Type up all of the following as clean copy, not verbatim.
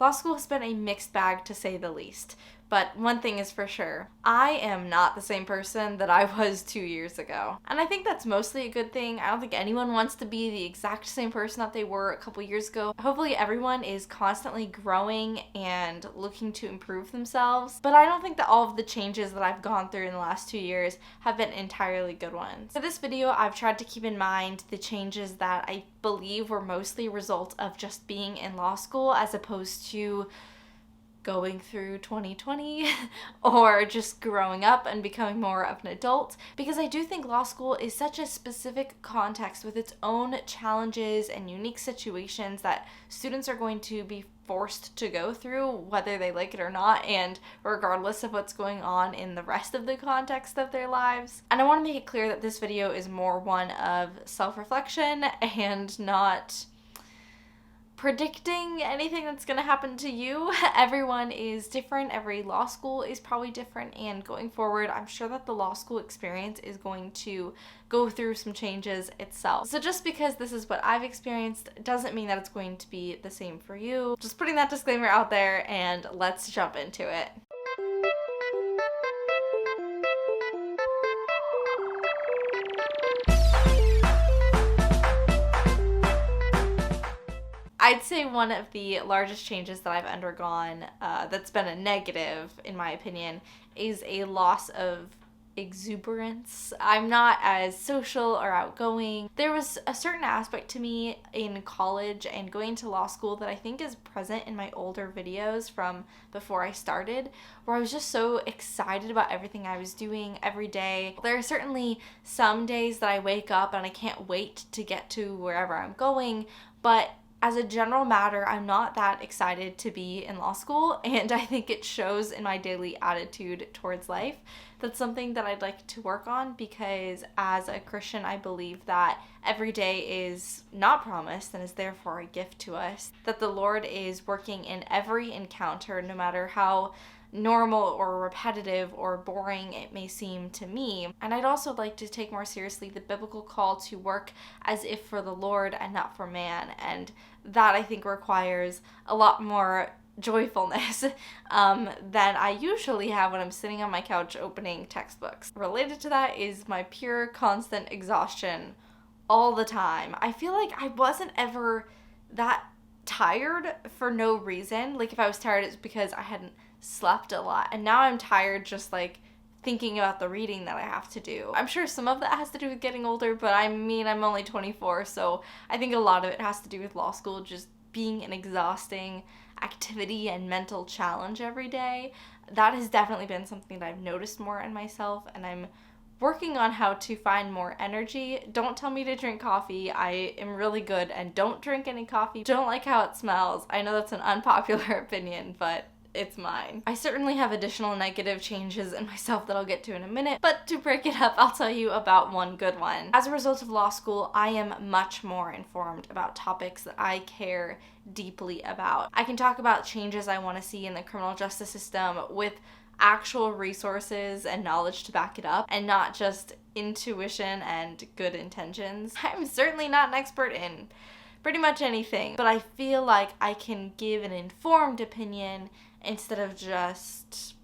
Law school has been a mixed bag to say the least. But one thing is for sure, I am not the same person that I was 2 years ago. And I think that's mostly a good thing. I don't think anyone wants to be the exact same person that they were a couple years ago. Hopefully everyone is constantly growing and looking to improve themselves. But I don't think that all of the changes that I've gone through in the last 2 years have been entirely good ones. For this video, I've tried to keep in mind the changes that I believe were mostly a result of just being in law school as opposed to going through 2020 or just growing up and becoming more of an adult, because I do think law school is such a specific context with its own challenges and unique situations that students are going to be forced to go through whether they like it or not, and regardless of what's going on in the rest of the context of their lives. And I want to make it clear that this video is more one of self-reflection and not predicting anything that's going to happen to you. Everyone is different. Every law school is probably different, and going forward, I'm sure that the law school experience is going to go through some changes itself. So just because this is what I've experienced doesn't mean that it's going to be the same for you. Just putting that disclaimer out there, and let's jump into it. I'd say one of the largest changes that I've undergone that's been a negative, in my opinion, is a loss of exuberance. I'm not as social or outgoing. There was a certain aspect to me in college and going to law school that I think is present in my older videos from before I started, where I was just so excited about everything I was doing every day. There are certainly some days that I wake up and I can't wait to get to wherever I'm going, but as a general matter, I'm not that excited to be in law school, and I think it shows in my daily attitude towards life. That's something that I'd like to work on, because as a Christian, I believe that every day is not promised and is therefore a gift to us, that the Lord is working in every encounter, no matter how normal or repetitive or boring it may seem to me. And I'd also like to take more seriously the biblical call to work as if for the Lord and not for man, and that I think requires a lot more joyfulness than I usually have when I'm sitting on my couch opening textbooks. Related to that is my pure constant exhaustion all the time. I feel like I wasn't ever that tired for no reason. Like if I was tired, it's because I hadn't slept a lot, and now I'm tired just like thinking about the reading that I have to do. I'm sure some of that has to do with getting older, but I mean, I'm only 24, so I think a lot of it has to do with law school just being an exhausting activity and mental challenge every day. That has definitely been something that I've noticed more in myself, and I'm working on how to find more energy. Don't tell me to drink coffee. I am really good and don't drink any coffee. Don't like how it smells. I know that's an unpopular opinion, but it's mine. I certainly have additional negative changes in myself that I'll get to in a minute, but to break it up, I'll tell you about one good one. As a result of law school, I am much more informed about topics that I care deeply about. I can talk about changes I want to see in the criminal justice system with actual resources and knowledge to back it up, and not just intuition and good intentions. I'm certainly not an expert in pretty much anything, but I feel like I can give an informed opinion instead of just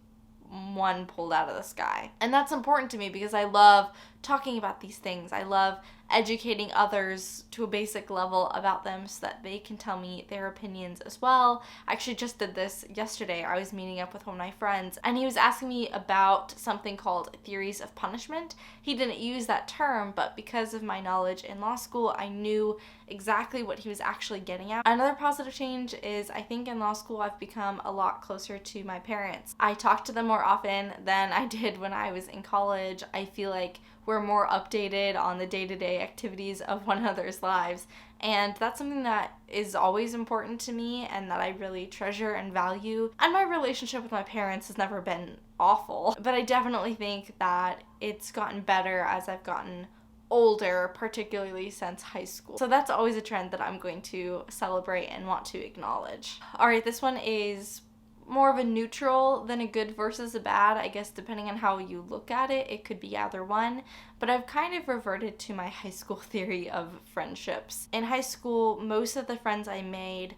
one pulled out of the sky. And that's important to me because I love talking about these things. I love educating others to a basic level about them so that they can tell me their opinions as well. I actually just did this yesterday. I was meeting up with one of my friends, and he was asking me about something called theories of punishment. He didn't use that term, but because of my knowledge in law school, I knew exactly what he was actually getting at. Another positive change is I think in law school I've become a lot closer to my parents. I talk to them more often than I did when I was in college. I feel like we're more updated on the day-to-day activities of one another's lives, and that's something that is always important to me and that I really treasure and value. And my relationship with my parents has never been awful, but I definitely think that it's gotten better as I've gotten older, particularly since high school. So that's always a trend that I'm going to celebrate and want to acknowledge. Alright, this one is more of a neutral than a good versus a bad. I guess depending on how you look at it, it could be either one. But I've kind of reverted to my high school theory of friendships. In high school, most of the friends I made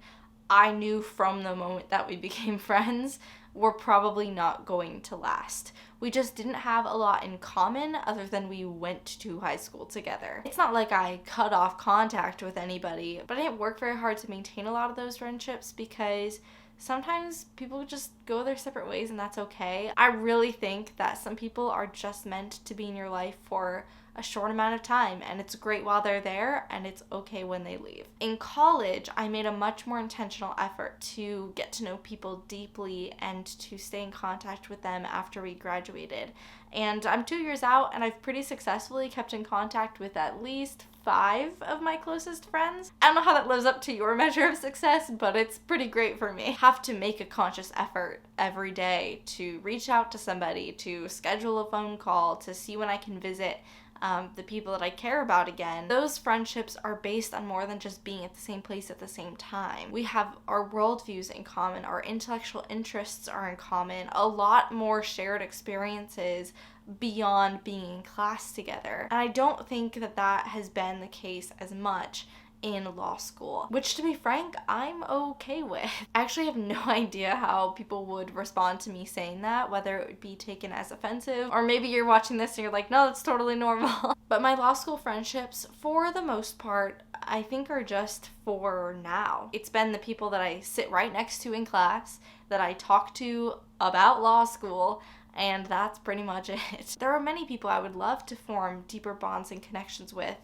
I knew from the moment that we became friends were probably not going to last. We just didn't have a lot in common other than we went to high school together. It's not like I cut off contact with anybody, but I didn't work very hard to maintain a lot of those friendships because sometimes people just go their separate ways and that's okay. I really think that some people are just meant to be in your life for a short amount of time, and it's great while they're there and it's okay when they leave. In college, I made a much more intentional effort to get to know people deeply and to stay in contact with them after we graduated. And I'm 2 years out and I've pretty successfully kept in contact with at least 5 of my closest friends. I don't know how that lives up to your measure of success, but it's pretty great for me. I have to make a conscious effort every day to reach out to somebody, to schedule a phone call, to see when I can visit the people that I care about again. Those friendships are based on more than just being at the same place at the same time. We have our worldviews in common, our intellectual interests are in common, a lot more shared experiences beyond being in class together. And I don't think that that has been the case as much in law school, which to be frank, I'm okay with. I actually have no idea how people would respond to me saying that, whether it would be taken as offensive, or maybe you're watching this and you're like, no, that's totally normal. But my law school friendships, for the most part, I think are just for now. It's been the people that I sit right next to in class, that I talk to about law school, and that's pretty much it. There are many people I would love to form deeper bonds and connections with,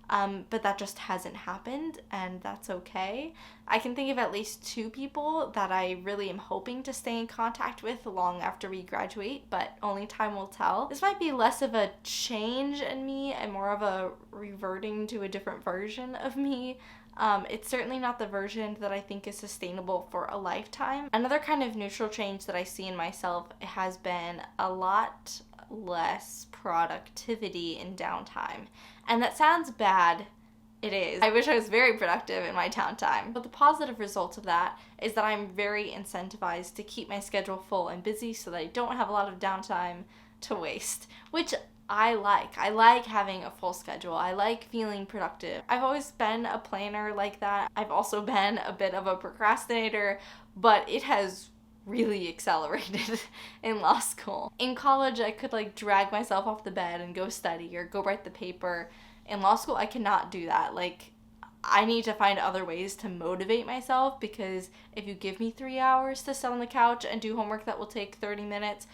but that just hasn't happened, and that's okay. I can think of at least 2 people that I really am hoping to stay in contact with long after we graduate, but only time will tell. This might be less of a change in me and more of a reverting to a different version of me. It's certainly not the version that I think is sustainable for a lifetime. Another kind of neutral change that I see in myself has been a lot less productivity in downtime. And that sounds bad. It is. I wish I was very productive in my downtime. But the positive result of that is that I'm very incentivized to keep my schedule full and busy so that I don't have a lot of downtime to waste, which I like. I like having a full schedule. I like feeling productive. I've always been a planner like that. I've also been a bit of a procrastinator, but it has really accelerated in law school. In college, I could drag myself off the bed and go study or go write the paper. In law school, I cannot do that. I need to find other ways to motivate myself, because if you give me 3 hours to sit on the couch and do homework that will take 30 minutes,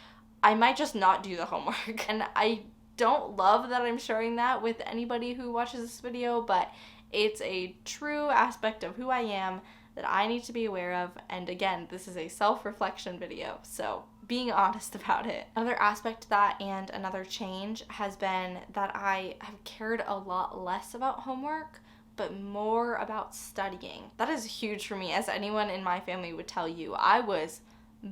I might just not do the homework. And I don't love that I'm sharing that with anybody who watches this video, but it's a true aspect of who I am that I need to be aware of. And again, this is a self-reflection video, so being honest about it. Another aspect to that, and another change, has been that I have cared a lot less about homework, but more about studying. That is huge for me, as anyone in my family would tell you. I was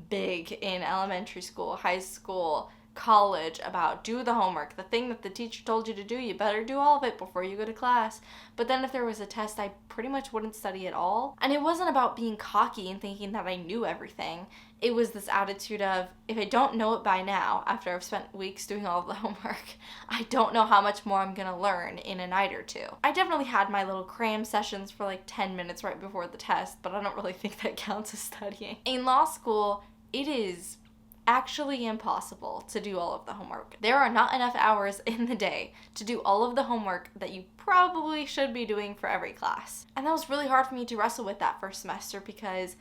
big in elementary school, high school, college about do the homework. The thing that the teacher told you to do, you better do all of it before you go to class. But then if there was a test, I pretty much wouldn't study at all. And it wasn't about being cocky and thinking that I knew everything. It was this attitude of, if I don't know it by now, after I've spent weeks doing all of the homework, I don't know how much more I'm gonna learn in a night or 2. I definitely had my little cram sessions for 10 minutes right before the test, but I don't really think that counts as studying. In law school, it is actually impossible to do all of the homework. There are not enough hours in the day to do all of the homework that you probably should be doing for every class. And that was really hard for me to wrestle with that first semester, because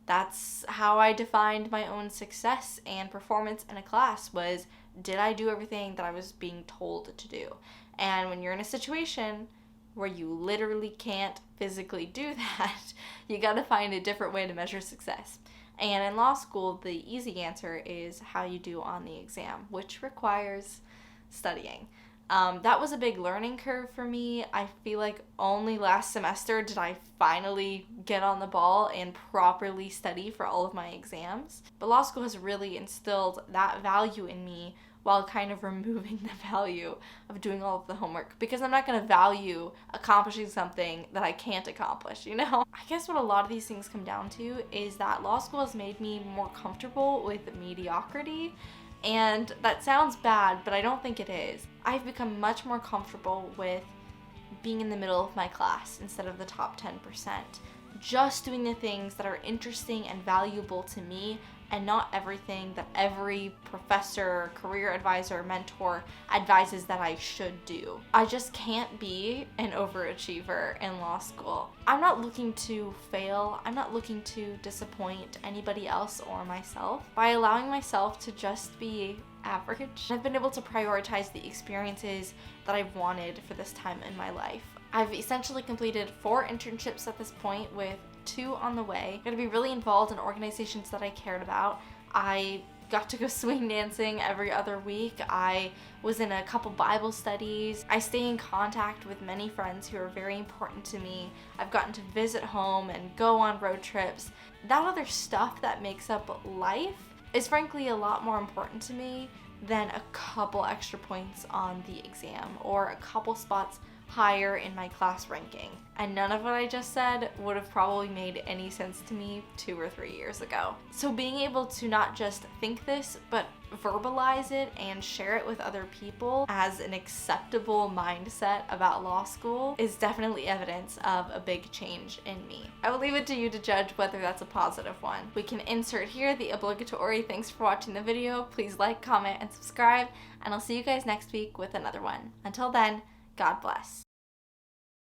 that's how I defined my own success and performance in a class, was, did I do everything that I was being told to do? And when you're in a situation where you literally can't physically do that, you gotta find a different way to measure success. And in law school, the easy answer is how you do on the exam, which requires studying. That was a big learning curve for me. I feel like only last semester did I finally get on the ball and properly study for all of my exams. But law school has really instilled that value in me, while kind of removing the value of doing all of the homework, because I'm not going to value accomplishing something that I can't accomplish, I guess what a lot of these things come down to is that law school has made me more comfortable with mediocrity, and that sounds bad, but I don't think it is. I've become much more comfortable with being in the middle of my class instead of the top 10%, just doing the things that are interesting and valuable to me, and not everything that every professor, career advisor, mentor advises that I should do. I just can't be an overachiever in law school. I'm not looking to fail. I'm not looking to disappoint anybody else or myself. By allowing myself to just be average, I've been able to prioritize the experiences that I've wanted for this time in my life. I've essentially completed 4 internships at this point, with 2 on the way. I'm gonna be really involved in organizations that I cared about. I got to go swing dancing every other week. I was in a couple Bible studies. I stay in contact with many friends who are very important to me. I've gotten to visit home and go on road trips. That other stuff that makes up life is frankly a lot more important to me than a couple extra points on the exam or a couple spots higher in my class ranking. And none of what I just said would have probably made any sense to me 2 or 3 years ago. So being able to not just think this, but verbalize it and share it with other people as an acceptable mindset about law school is definitely evidence of a big change in me. I will leave it to you to judge whether that's a positive one. We can insert here the obligatory thanks for watching the video. Please like, comment, and subscribe, and I'll see you guys next week with another one. Until then, God bless.